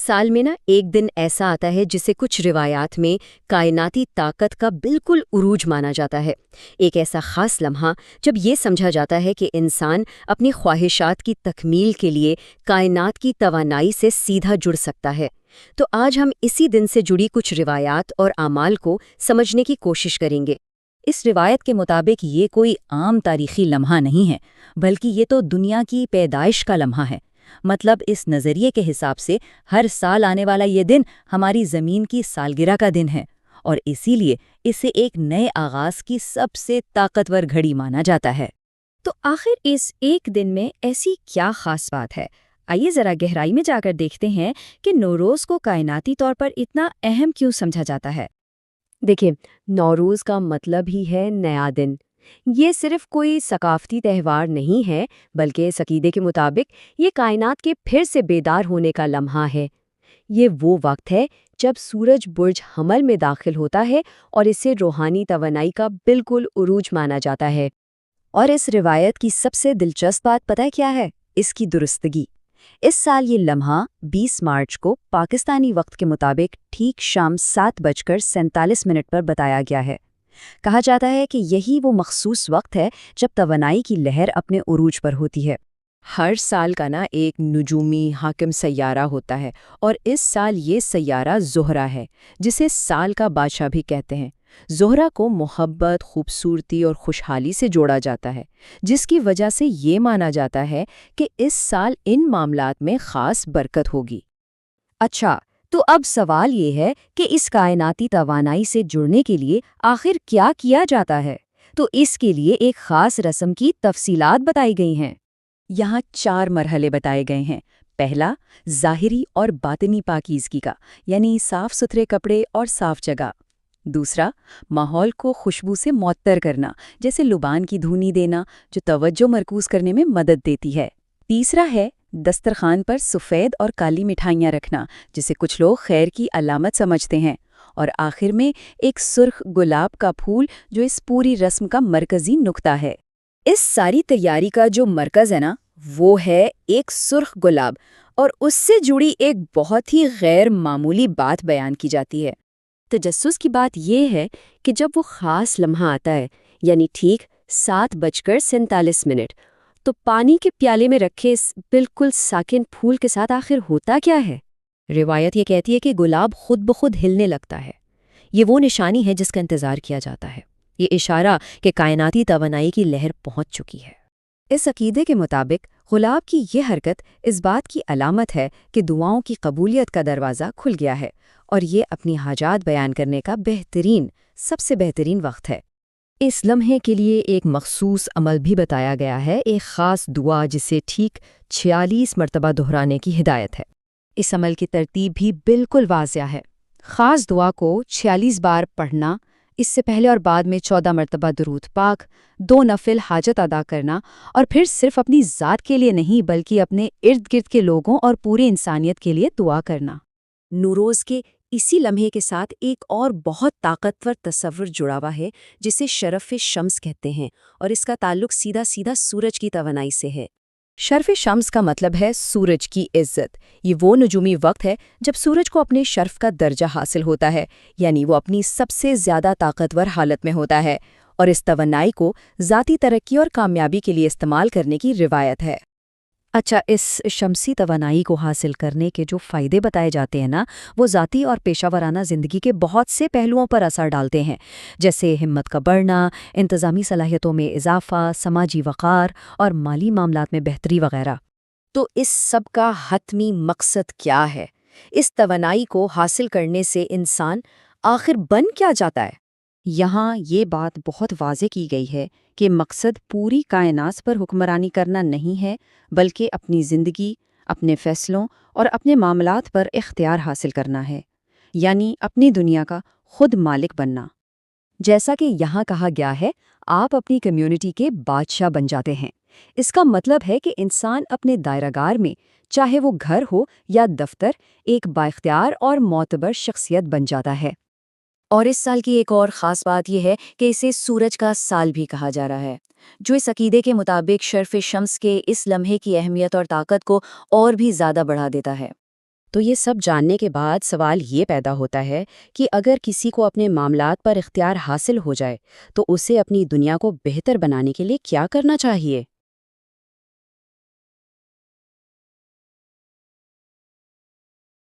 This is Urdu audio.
سال میں ایک دن ایسا آتا ہے جسے کچھ روایات میں کائناتی طاقت کا بالکل عروج مانا جاتا ہے۔ ایک ایسا خاص لمحہ جب یہ سمجھا جاتا ہے کہ انسان اپنی خواہشات کی تکمیل کے لیے کائنات کی توانائی سے سیدھا جڑ سکتا ہے۔ تو آج ہم اسی دن سے جڑی کچھ روایات اور اعمال کو سمجھنے کی کوشش کریں گے۔ اس روایت کے مطابق یہ کوئی عام تاریخی لمحہ نہیں ہے، بلکہ یہ تو دنیا کی پیدائش کا لمحہ ہے۔ مطلب اس نظریے کے حساب سے ہر سال آنے والا یہ دن ہماری زمین کی سالگرہ کا دن ہے، اور اسی لیے اسے ایک نئے آغاز کی سب سے طاقتور گھڑی مانا جاتا ہے۔ تو آخر اس ایک دن میں ایسی کیا خاص بات ہے؟ آئیے ذرا گہرائی میں جا کر دیکھتے ہیں کہ نوروز کو کائناتی طور پر اتنا اہم کیوں سمجھا جاتا ہے۔ دیکھیں، نوروز کا مطلب ہی ہے نیا دن۔ یہ صرف کوئی ثقافتی تہوار نہیں ہے، بلکہ اس عقیدے کے مطابق یہ کائنات کے پھر سے بیدار ہونے کا لمحہ ہے۔ یہ وہ وقت ہے جب سورج برج حمل میں داخل ہوتا ہے اور اسے روحانی توانائی کا بالکل عروج مانا جاتا ہے۔ اور اس روایت کی سب سے دلچسپ بات پتہ کیا ہے؟ اس کی درستگی۔ اس سال یہ لمحہ 20 مارچ کو پاکستانی وقت کے مطابق ٹھیک شام 7:47 پر بتایا گیا ہے۔ کہا جاتا ہے کہ یہی وہ مخصوص وقت ہے جب توانائی کی لہر اپنے عروج پر ہوتی ہے۔ ہر سال کا ایک نجومی حاکم سیارہ ہوتا ہے، اور اس سال یہ سیارہ زہرہ ہے، جسے سال کا بادشاہ بھی کہتے ہیں۔ زہرہ کو محبت، خوبصورتی اور خوشحالی سے جوڑا جاتا ہے، جس کی وجہ سے یہ مانا جاتا ہے کہ اس سال ان معاملات میں خاص برکت ہوگی۔ اچھا، تو اب سوال یہ ہے کہ اس کائناتی توانائی سے جڑنے کے لیے آخر کیا کیا جاتا ہے؟ تو اس کے لیے ایک خاص رسم کی تفصیلات بتائی گئی ہیں۔ یہاں 4 مرحلے بتائے گئے ہیں۔ پہلا، ظاہری اور باطنی پاکیزگی کا، یعنی صاف ستھرے کپڑے اور صاف جگہ۔ دوسرا، ماحول کو خوشبو سے معطر کرنا، جیسے لبان کی دھونی دینا، جو توجہ مرکوز کرنے میں مدد دیتی ہے۔ تیسرا ہے دسترخوان پر سفید اور کالی مٹھائیاں رکھنا، جسے کچھ لوگ خیر کی علامت سمجھتے ہیں۔ اور آخر میں ایک سرخ گلاب کا پھول، جو اس پوری رسم کا مرکزی نقطہ ہے۔ اس ساری تیاری کا جو مرکز ہے وہ ہے ایک سرخ گلاب، اور اس سے جڑی ایک بہت ہی غیر معمولی بات بیان کی جاتی ہے۔ تجسس کی بات یہ ہے کہ جب وہ خاص لمحہ آتا ہے، یعنی ٹھیک 7:47، تو پانی کے پیالے میں رکھے اس بالکل ساکن پھول کے ساتھ آخر ہوتا کیا ہے؟ روایت یہ کہتی ہے کہ گلاب خود بخود ہلنے لگتا ہے۔ یہ وہ نشانی ہے جس کا انتظار کیا جاتا ہے۔ یہ اشارہ کہ کائناتی توانائی کی لہر پہنچ چکی ہے۔ اس عقیدے کے مطابق گلاب کی یہ حرکت اس بات کی علامت ہے کہ دعاؤں کی قبولیت کا دروازہ کھل گیا ہے، اور یہ اپنی حاجات بیان کرنے کا سب سے بہترین وقت ہے۔ اس لمحے کے لیے ایک مخصوص عمل بھی بتایا گیا ہے، ایک خاص دعا جسے ٹھیک 46 مرتبہ دہرانے کی ہدایت ہے۔ اس عمل کی ترتیب بھی بالکل واضح ہے۔ خاص دعا کو 46 بار پڑھنا، اس سے پہلے اور بعد میں 14 مرتبہ درود پاک، 2 نفل حاجت ادا کرنا، اور پھر صرف اپنی ذات کے لیے نہیں بلکہ اپنے ارد گرد کے لوگوں اور پوری انسانیت کے لیے دعا کرنا۔ نوروز کے اسی لمحے کے ساتھ ایک اور بہت طاقتور تصور جڑا ہوا ہے، جسے شرف شمس کہتے ہیں، اور اس کا تعلق سیدھا سورج کی توانائی سے ہے۔ شرف شمس کا مطلب ہے سورج کی عزت۔ یہ وہ نجومی وقت ہے جب سورج کو اپنے شرف کا درجہ حاصل ہوتا ہے، یعنی وہ اپنی سب سے زیادہ طاقتور حالت میں ہوتا ہے، اور اس توانائی کو ذاتی ترقی اور کامیابی کے لیے استعمال کرنے کی روایت ہے۔ اچھا، اس شمسی توانائی کو حاصل کرنے کے جو فائدے بتائے جاتے ہیں وہ ذاتی اور پیشہ ورانہ زندگی کے بہت سے پہلوؤں پر اثر ڈالتے ہیں، جیسے ہمت کا بڑھنا، انتظامی صلاحیتوں میں اضافہ، سماجی وقار اور مالی معاملات میں بہتری وغیرہ۔ تو اس سب کا حتمی مقصد کیا ہے؟ اس توانائی کو حاصل کرنے سے انسان آخر بن کیا جاتا ہے؟ یہاں یہ بات بہت واضح کی گئی ہے کہ مقصد پوری کائنات پر حکمرانی کرنا نہیں ہے، بلکہ اپنی زندگی، اپنے فیصلوں اور اپنے معاملات پر اختیار حاصل کرنا ہے، یعنی اپنی دنیا کا خود مالک بننا۔ جیسا کہ یہاں کہا گیا ہے، آپ اپنی کمیونٹی کے بادشاہ بن جاتے ہیں۔ اس کا مطلب ہے کہ انسان اپنے دائرہ گار میں، چاہے وہ گھر ہو یا دفتر، ایک بااختیار اور معتبر شخصیت بن جاتا ہے۔ اور اس سال کی ایک اور خاص بات یہ ہے کہ اسے سورج کا سال بھی کہا جا رہا ہے، جو اس عقیدے کے مطابق شرف شمس کے اس لمحے کی اہمیت اور طاقت کو اور بھی زیادہ بڑھا دیتا ہے۔ تو یہ سب جاننے کے بعد سوال یہ پیدا ہوتا ہے کہ اگر کسی کو اپنے معاملات پر اختیار حاصل ہو جائے تو اسے اپنی دنیا کو بہتر بنانے کے لیے کیا کرنا چاہیے؟